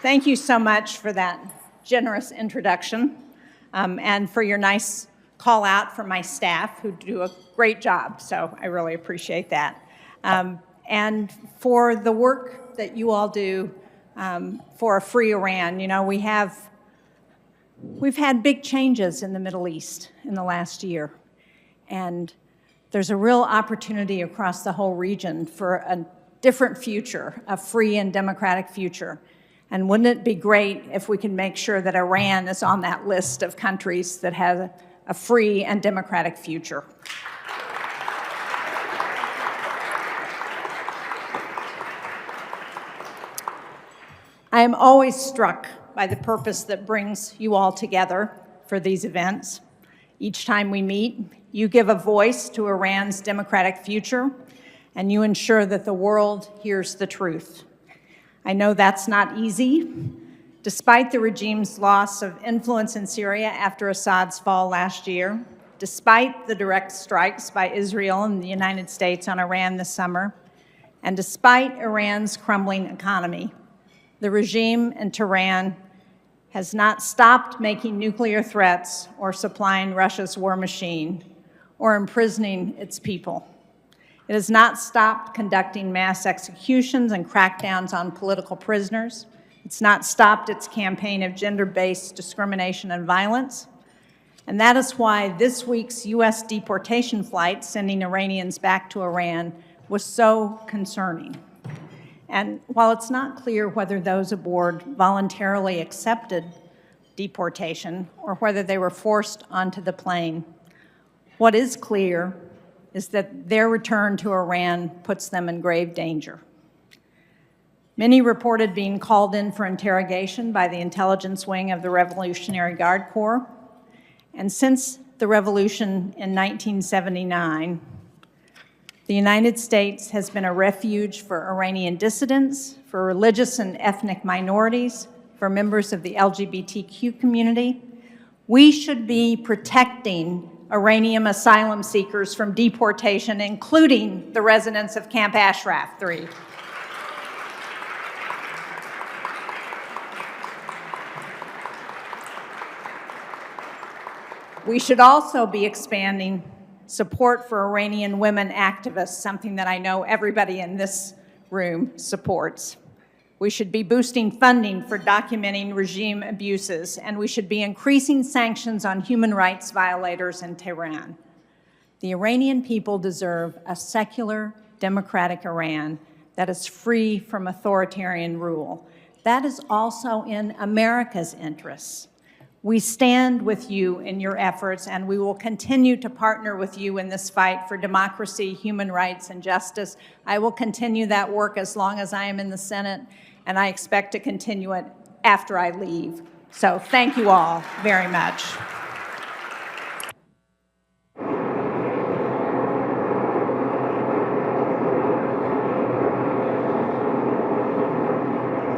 Thank you so much for that generous introduction and for your nice call out from my staff who do a great job. So I really appreciate that. And for the work that you all do for a free Iran. You know, we've had big changes in the Middle East in the last year. And there's a real opportunity across the whole region for a different future, a free and democratic future. And wouldn't it be great if we can make sure that Iran is on that list of countries that have a free and democratic future? I am always struck by the purpose that brings you all together for these events. Each time we meet, you give a voice to Iran's democratic future, and you ensure that the world hears the truth. I know that's not easy. Despite the regime's loss of influence in Syria after Assad's fall last year, despite the direct strikes by Israel and the United States on Iran this summer, and despite Iran's crumbling economy, the regime in Tehran has not stopped making nuclear threats or supplying Russia's war machine or imprisoning its people. It has not stopped conducting mass executions and crackdowns on political prisoners. It's not stopped its campaign of gender-based discrimination and violence. And that is why this week's U.S. deportation flight sending Iranians back to Iran was so concerning. And while it's not clear whether those aboard voluntarily accepted deportation or whether they were forced onto the plane, what is clear is that their return to Iran puts them in grave danger. Many reported being called in for interrogation by the intelligence wing of the Revolutionary Guard Corps. And since the revolution in 1979, the United States has been a refuge for Iranian dissidents, for religious and ethnic minorities, for members of the LGBTQ community. We should be protecting Iranian asylum seekers from deportation, including the residents of Camp Ashraf 3. We should also be expanding support for Iranian women activists, something that I know everybody in this room supports. We should be boosting funding for documenting regime abuses, and we should be increasing sanctions on human rights violators in Tehran. The Iranian people deserve a secular, democratic Iran that is free from authoritarian rule. That is also in America's interests. We stand with you in your efforts, and we will continue to partner with you in this fight for democracy, human rights, and justice. I will continue that work as long as I am in the Senate, and I expect to continue it after I leave. So thank you all very much.